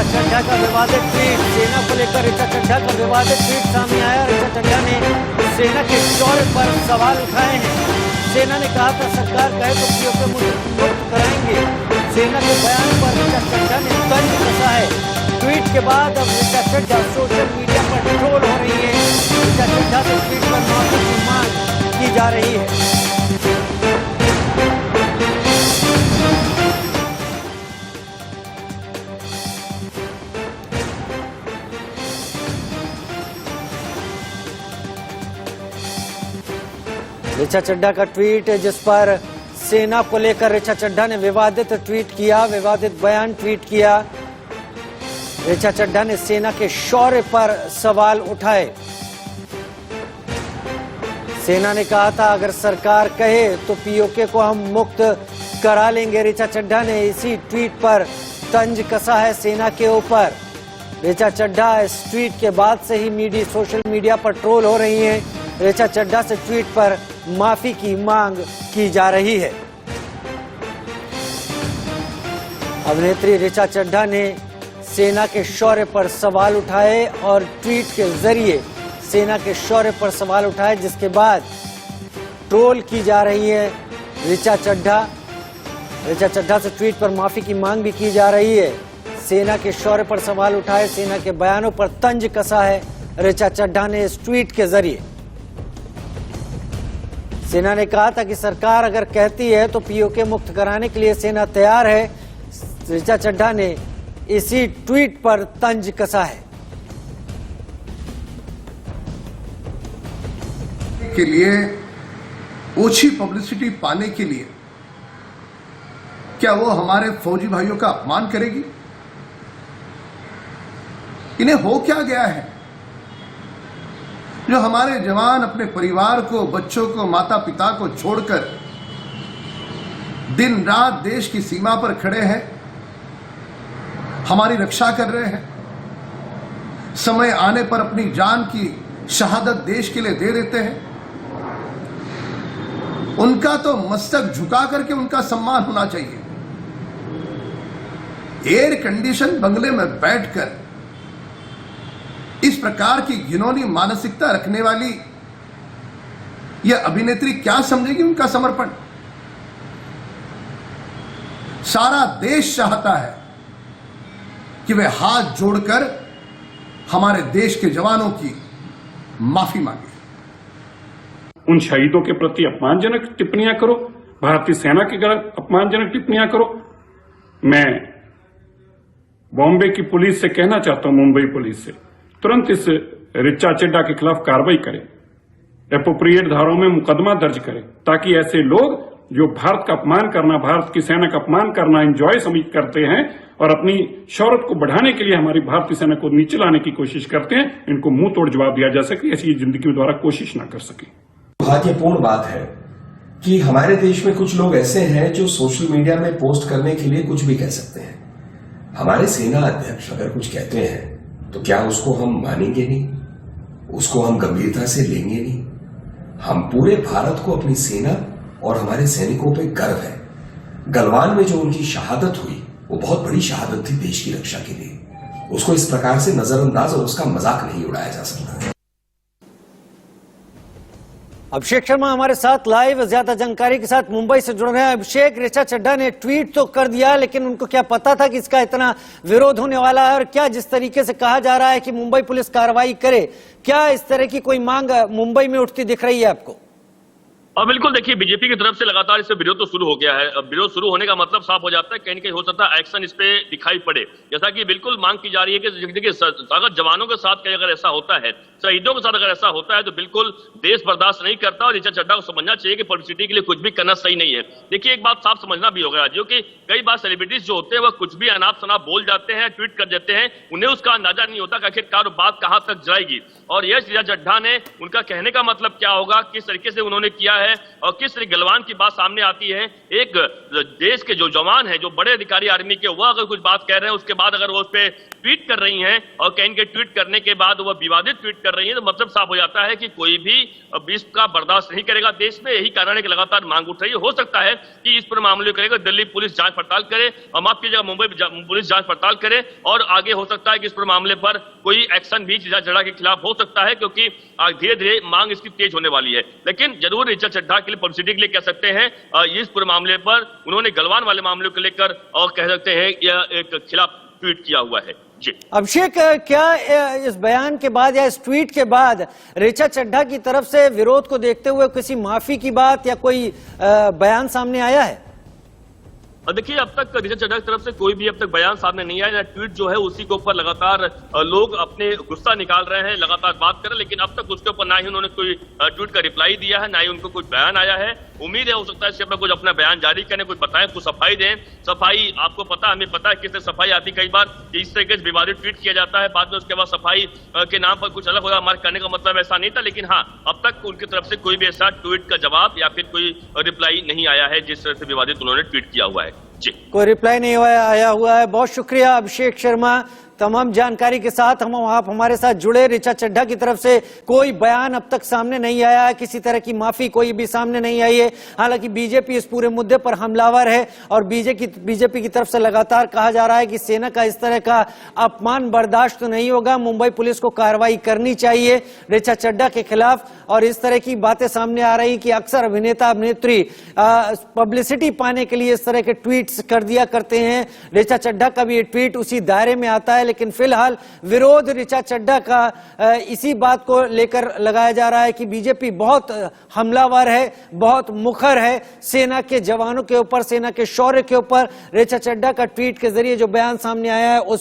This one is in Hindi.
ऋचा चड्ढा का विवादित ट्वीट, सेना को लेकर ऋचा चड्ढा का विवादित ट्वीट सामने आया। ऋचा चड्ढा ने सेना के शौर्य पर सवाल उठाए हैं। सेना ने कहा था सरकार कहे तो पीओके मुक्त कराएंगे। सेना के बयान पर ऋचा चड्ढा ने तंज कसा है। ट्वीट के बाद अब ऋचा चड्ढा सोशल मीडिया पर ट्रोल हो रही है। ऋचा चड्ढा से ट्वीट पर माफी की मांग की जा रही है। ऋचा चड्ढा का ट्वीट जिस पर सेना को लेकर ऋचा चड्ढा ने विवादित ट्वीट किया, विवादित बयान ट्वीट किया। ऋचा चड्ढा ने सेना के शौर्य पर सवाल उठाए। सेना ने कहा था अगर सरकार कहे तो पीओके को हम मुक्त करा लेंगे। ऋचा चड्ढा ने इसी ट्वीट पर तंज कसा है सेना के ऊपर। ऋचा चड्ढा इस ट्वीट के बाद से ही सोशल मीडिया पर ट्रोल हो रही हैं। ऋचा चड्ढा से ट्वीट पर माफी की मांग की जा रही है। अभिनेत्री ऋचा चड्ढा ने सेना के शौर्य पर सवाल उठाए और ट्वीट के जरिए सेना के शौर्य पर सवाल उठाए, जिसके बाद ट्रोल की जा रही है ऋचा चड्ढा। ऋचा चड्ढा से ट्वीट पर माफी की मांग भी की जा रही है। सेना के शौर्य पर सवाल उठाए, सेना के बयानों पर तंज कसा है ऋचा चड्ढा ने इस ट्वीट के जरिए। सेना ने कहा था कि सरकार अगर कहती है तो पीओके मुक्त कराने के लिए सेना तैयार है। ऋचा चड्ढा ने इसी ट्वीट पर तंज कसा है। के लिए ओछी पब्लिसिटी पाने के लिए क्या वो हमारे फौजी भाइयों का अपमान करेगी? इन्हें हो क्या गया है जो हमारे जवान अपने परिवार को, बच्चों को, माता पिता को छोड़कर दिन रात देश की सीमा पर खड़े हैं, हमारी रक्षा कर रहे हैं, समय आने पर अपनी जान की शहादत देश के लिए दे देते हैं। उनका तो मस्तक झुका करके उनका सम्मान होना चाहिए। एयर कंडीशन बंगले में बैठकर इस प्रकार की घिनौनी मानसिकता रखने वाली यह अभिनेत्री क्या समझेगी उनका समर्पण? सारा देश चाहता है कि वे हाथ जोड़कर हमारे देश के जवानों की माफी मांगे। उन शहीदों के प्रति अपमानजनक टिप्पणियां करो, भारतीय सेना के खिलाफ अपमानजनक टिप्पणियां करो। मैं बॉम्बे की पुलिस से कहना चाहता हूं, मुंबई पुलिस से तुरंत इस ऋचा चड्ढा के खिलाफ कार्रवाई करें, एप्रोप्रिएट धाराओं में मुकदमा दर्ज करें, ताकि ऐसे लोग जो भारत का अपमान करना, भारत की सेना का अपमान करना एंजॉय समझ करते हैं और अपनी शौहरत को बढ़ाने के लिए हमारी भारतीय सेना को नीचे लाने की कोशिश करते हैं, इनको मुंह तोड़ जवाब दिया जा सके, ऐसी जिंदगी में दोबारा कोशिश ना कर सके। दुर्भाग्यपूर्ण बात है कि हमारे देश में कुछ लोग ऐसे हैं जो सोशल मीडिया में पोस्ट करने के लिए कुछ भी कह सकते हैं। हमारे सेना अध्यक्ष अगर कुछ कहते हैं तो क्या उसको हम मानेंगे नहीं? उसको हम गंभीरता से लेंगे नहीं? हम पूरे भारत को अपनी सेना और हमारे सैनिकों पे गर्व है। गलवान में जो उनकी शहादत हुई वो बहुत बड़ी शहादत थी देश की रक्षा के लिए। उसको इस प्रकार से नजरअंदाज और उसका मजाक नहीं उड़ाया जा सकता। अभिषेक शर्मा हमारे साथ लाइव ज्यादा जानकारी के साथ मुंबई से जुड़ रहे हैं। अभिषेक, ऋचा चड्ढा ने ट्वीट तो कर दिया, लेकिन उनको क्या पता था कि इसका इतना विरोध होने वाला है? और क्या जिस तरीके से कहा जा रहा है कि मुंबई पुलिस कार्रवाई करे, क्या इस तरह की कोई मांग मुंबई में उठती दिख रही है आपको? और बिल्कुल देखिए, बीजेपी की तरफ से लगातार इस पे विरोध तो शुरू हो गया है। अब विरोध शुरू होने का मतलब साफ हो जाता है, कहीं न कहीं हो सकता है एक्शन इस पे दिखाई पड़े। जैसा कि बिल्कुल मांग की जा रही है कि देखिए, अगर जवानों के साथ कहीं अगर ऐसा होता है, शहीदों के साथ अगर ऐसा होता है, तो बिल्कुल देश बर्दाश्त नहीं करता। और ऋचा चड्ढा को समझना चाहिए कि पब्लिसिटी के लिए कुछ भी करना सही नहीं है। देखिए, एक बात साफ समझना भी होगा जो कि कई बार सेलिब्रिटीज जो होते हैं वह कुछ भी अनाप शनाप बोल जाते हैं, ट्वीट कर देते हैं, उन्हें उसका अंदाजा नहीं होता कि आखिरकार बात कहाँ तक जाएगी। और यह ऋचा चड्ढा ने, उनका कहने का मतलब क्या होगा, किस तरीके से उन्होंने किया है और किस तरह गलवान की बात सामने आती है। एक देश के जो जवान है, जो बड़े अधिकारी आर्मी के, वह अगर कुछ बात कह रहे हैं, उसके बाद अगर वो उस पर ट्वीट कर रही हैं और कहीं के ट्वीट करने के बाद वह विवादित ट्वीट कर रही है, तो मतलब साफ हो जाता है कि कोई भी इसका बर्दाश्त नहीं करेगा देश में। यही कारण है कि लगातार मांग उठ रही है। हो सकता है कि इस पर मामले करेगा दिल्ली पुलिस जांच पड़ताल करे, और माफ कीजिएगा मुंबई पुलिस जांच पड़ताल करे, और आगे हो सकता है कि इस पर मामले पर कोई एक्शन भी जड़ा के खिलाफ हो सकता है, क्योंकि धीरे धीरे मांग इसकी तेज होने वाली है। लेकिन जरूर ऋचा चड्ढा के लिए पब्लिसिटी के लिए कह सकते हैं, इस पूरे मामले पर उन्होंने गलवान वाले मामले को लेकर और कह सकते हैं यह एक खिलाफ ट्वीट किया हुआ है। जी अभिषेक, क्या इस बयान के बाद या इस ट्वीट के बाद ऋचा चड्ढा की तरफ से विरोध को देखते हुए किसी माफी की बात या कोई बयान सामने आया है? देखिए, अब तक ऋचा चड्ढा की तरफ से कोई भी अब तक बयान सामने नहीं आया। ट्वीट जो है उसी के ऊपर लगातार लोग अपने गुस्सा निकाल रहे हैं, लगातार बात कर रहे हैं, लेकिन अब तक उसके ऊपर ना ही उन्होंने कोई ट्वीट का रिप्लाई दिया है, ना ही उनको कुछ बयान आया है। उम्मीद है हो सकता है इसके ऊपर कुछ अपना बयान जारी करें, कुछ बताएं, कुछ सफाई दें। सफाई आपको पता, हमें पता है किस तरह सफाई आती। कई बार इस तरीके से विवादित ट्वीट किया जाता है, बाद में उसके बाद सफाई के नाम पर कुछ अलग होगा। हमारे कहने का मतलब ऐसा नहीं था, लेकिन हाँ, अब तक उनकी तरफ से कोई भी ऐसा ट्वीट का जवाब या फिर कोई रिप्लाई नहीं आया है जिस तरह से विवादित उन्होंने ट्वीट किया हुआ है। जी, कोई रिप्लाई नहीं आया हुआ है। बहुत शुक्रिया अभिषेक शर्मा, तमाम जानकारी के साथ आप हमारे साथ जुड़े। ऋचा चड्ढा की तरफ से कोई बयान अब तक सामने नहीं आया है, किसी तरह की माफी कोई भी सामने नहीं आई है। हालांकि बीजेपी इस पूरे मुद्दे पर हमलावर है और बीजेपी की तरफ से लगातार कहा जा रहा है कि सेना का इस तरह का अपमान बर्दाश्त तो नहीं होगा, मुंबई पुलिस को कार्रवाई करनी चाहिए ऋचा चड्ढा के खिलाफ। और इस तरह की बातें सामने आ रही कि अक्सर अभिनेता अभिनेत्री पब्लिसिटी पाने के लिए इस तरह के ट्वीट्स कर दिया करते हैं। ऋचा चड्ढा का भी ये ट्वीट उसी दायरे में आता है, लेकिन फिलहाल विरोध ऋचा चड्ढा का इसी बात को लेकर लगाया जा रहा है कि बीजेपी बहुत हमलावर है, बहुत मुखर है सेना के जवानों के ऊपर, सेना के शौर्य के ऊपर। ऋचा चड्ढा का ट्वीट के जरिए जो बयान सामने आया है उस